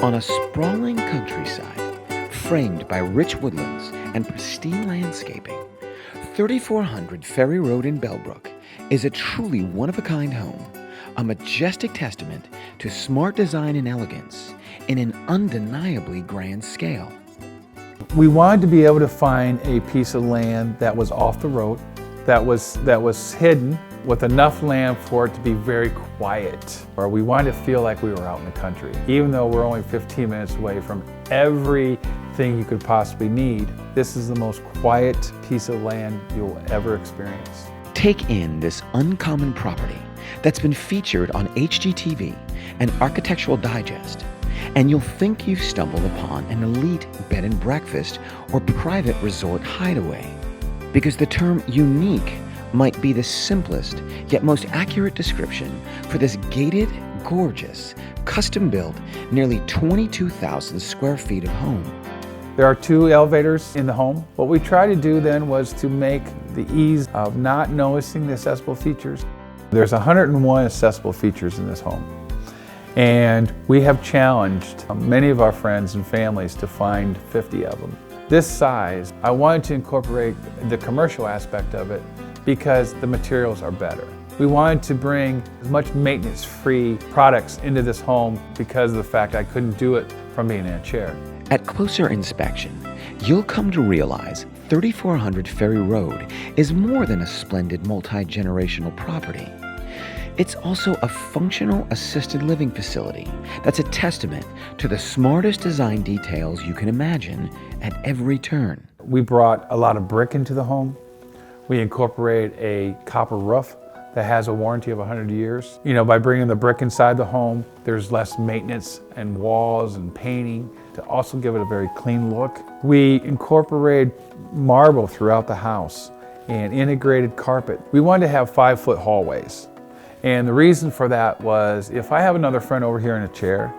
On a sprawling countryside, framed by rich woodlands and pristine landscaping, 3400 Ferry Road in Bellbrook is a truly one-of-a-kind home, a majestic testament to smart design and elegance in an undeniably grand scale. We wanted to be able to find a piece of land that was off the road, that was hidden, with enough land for it to be very quiet. Or we wanted to feel like we were out in the country. Even though we're only 15 minutes away from everything you could possibly need, this is the most quiet piece of land you'll ever experience. Take in this uncommon property that's been featured on HGTV and Architectural Digest, and you'll think you've stumbled upon an elite bed and breakfast or private resort hideaway. Because the term unique might be the simplest yet most accurate description for this gated, gorgeous, custom-built, nearly 22,000 square feet of home. There are 2 elevators in the home. What we tried to do then was to make the ease of not noticing the accessible features. There's 101 accessible features in this home. And we have challenged many of our friends and families to find 50 of them. This size, I wanted to incorporate the commercial aspect of it because the materials are better. We wanted to bring as much maintenance-free products into this home because of the fact I couldn't do it from being in a chair. At closer inspection, you'll come to realize 3400 Ferry Road is more than a splendid multi-generational property. It's also a functional assisted living facility that's a testament to the smartest design details you can imagine at every turn. We brought a lot of brick into the home. We incorporate a copper roof that has a warranty of 100 years. You know, by bringing the brick inside the home, there's less maintenance and walls and painting to also give it a very clean look. We incorporated marble throughout the house and integrated carpet. We wanted to have 5-foot hallways. And the reason for that was if I have another friend over here in a chair,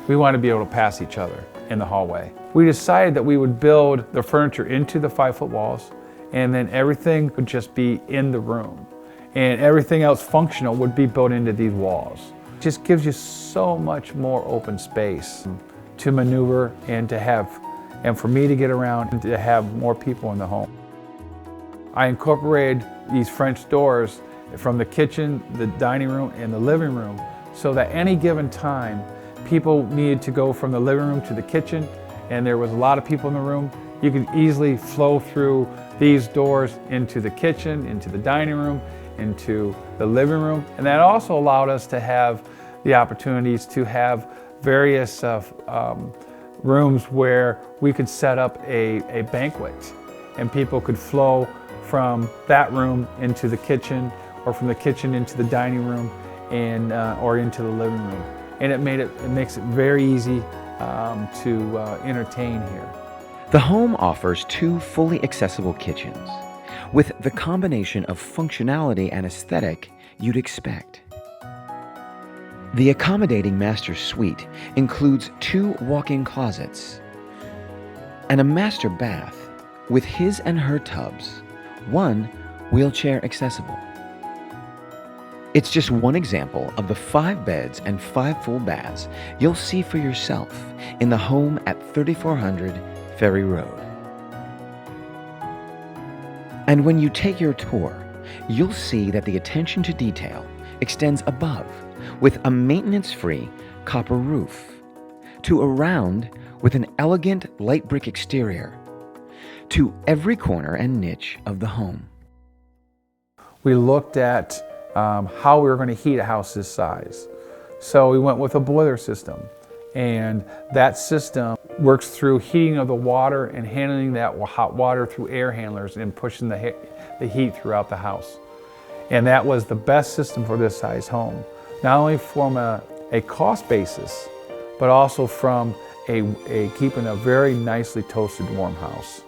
we want to be able to pass each other in the hallway. We decided that we would build the furniture into the 5-foot walls, and then everything would just be in the room. And everything else functional would be built into these walls. It just gives you so much more open space to maneuver and for me to get around and to have more people in the home. I incorporated these French doors from the kitchen, the dining room, and the living room, so that any given time, people needed to go from the living room to the kitchen, and there was a lot of people in the room. You could easily flow through these doors into the kitchen, into the dining room, into the living room. And that also allowed us to have the opportunities to have various rooms where we could set up a banquet, and people could flow from that room into the kitchen, or from the kitchen into the dining room, and or into the living room. And it makes it very easy to entertain here. The home offers 2 fully accessible kitchens, with the combination of functionality and aesthetic you'd expect. The accommodating master suite includes 2 walk-in closets and a master bath with his and her tubs, 1 wheelchair accessible. It's just one example of the 5 beds and 5 full baths you'll see for yourself in the home at 3400 Ferry Road. And when you take your tour, you'll see that the attention to detail extends above with a maintenance-free copper roof, to around with an elegant light brick exterior, to every corner and niche of the home. We looked at how we were going to heat a house this size. So we went with a boiler system, and that system works through heating of the water and handling that hot water through air handlers and pushing the heat throughout the house. And that was the best system for this size home, not only from a cost basis, but also from keeping a very nicely toasted warm house.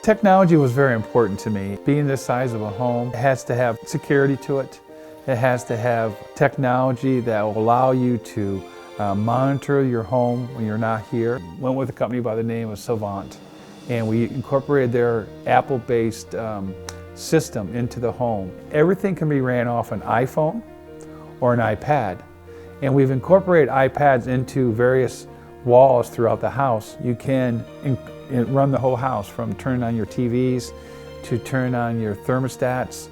Technology was very important to me. Being this size of a home, it has to have security to it. It has to have technology that will allow you to monitor your home when you're not here. Went with a company by the name of Savant, and we incorporated their Apple-based system into the home. Everything can be ran off an iPhone or an iPad, And we've incorporated iPads into various walls throughout the house. You can run the whole house, from turning on your TVs to turning on your thermostats,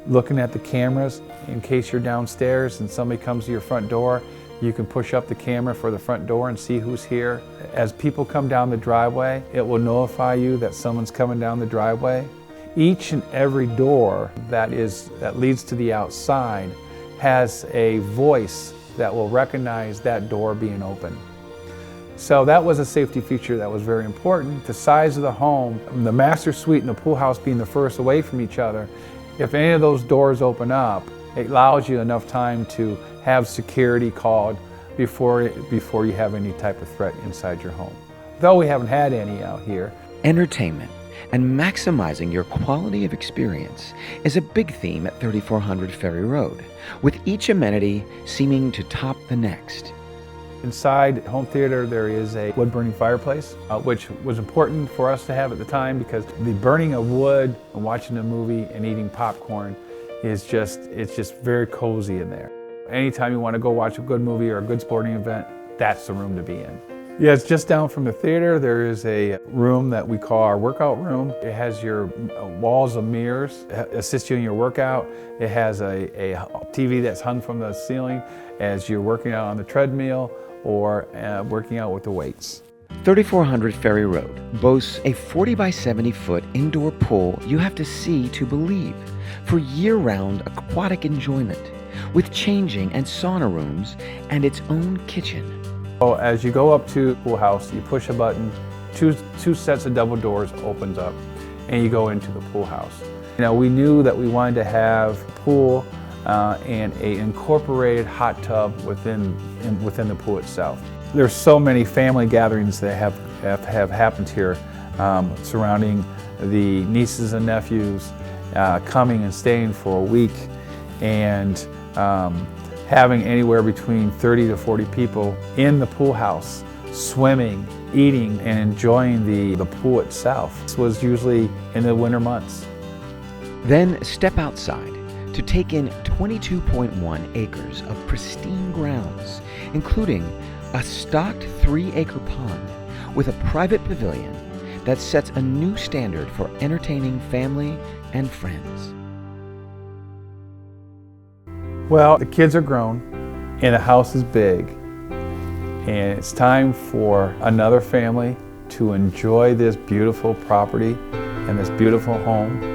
looking at the cameras. In case you're downstairs and somebody comes to your front door, you can push up the camera for the front door and see who's here. As people come down the driveway, it will notify you that someone's coming down the driveway. Each and every door that leads to the outside has a voice that will recognize that door being open. So that was a safety feature that was very important. The size of the home, the master suite and the pool house being the first away from each other, if any of those doors open up, it allows you enough time to have security called before you have any type of threat inside your home. Though we haven't had any out here. Entertainment and maximizing your quality of experience is a big theme at 3400 Ferry Road, with each amenity seeming to top the next. Inside home theater, there is a wood-burning fireplace, which was important for us to have at the time, because the burning of wood and watching a movie and eating popcorn it's just very cozy in there. Anytime you want to go watch a good movie or a good sporting event, that's the room to be in. Yeah, it's just down from the theater. There is a room that we call our workout room. It has your walls of mirrors, assist you in your workout. It has a TV that's hung from the ceiling as you're working out on the treadmill or working out with the weights. 3400 Ferry Road boasts a 40 by 70 foot indoor pool you have to see to believe, for year-round aquatic enjoyment, with changing and sauna rooms and its own kitchen. So as you go up to the pool house, you push a button, two sets of double doors opens up, and you go into the pool house. We knew that we wanted to have a pool and an incorporated hot tub within the pool itself. There's so many family gatherings that have happened here surrounding the nieces and nephews coming and staying for a week, and having anywhere between 30 to 40 people in the pool house, swimming, eating, and enjoying the pool itself. This was usually in the winter months. Then step outside to take in 22.1 acres of pristine grounds, including a stocked 3-acre pond with a private pavilion that sets a new standard for entertaining family and friends. Well, the kids are grown and the house is big, and it's time for another family to enjoy this beautiful property and this beautiful home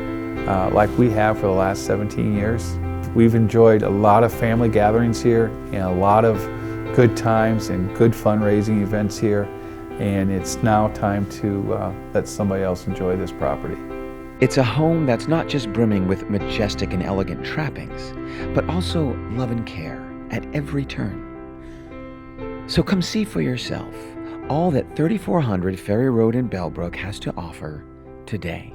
like we have for the last 17 years. We've enjoyed a lot of family gatherings here and a lot of good times and good fundraising events here, and it's now time to let somebody else enjoy this property. It's a home that's not just brimming with majestic and elegant trappings, but also love and care at every turn. So come see for yourself all that 3400 Ferry Road in Bellbrook has to offer today.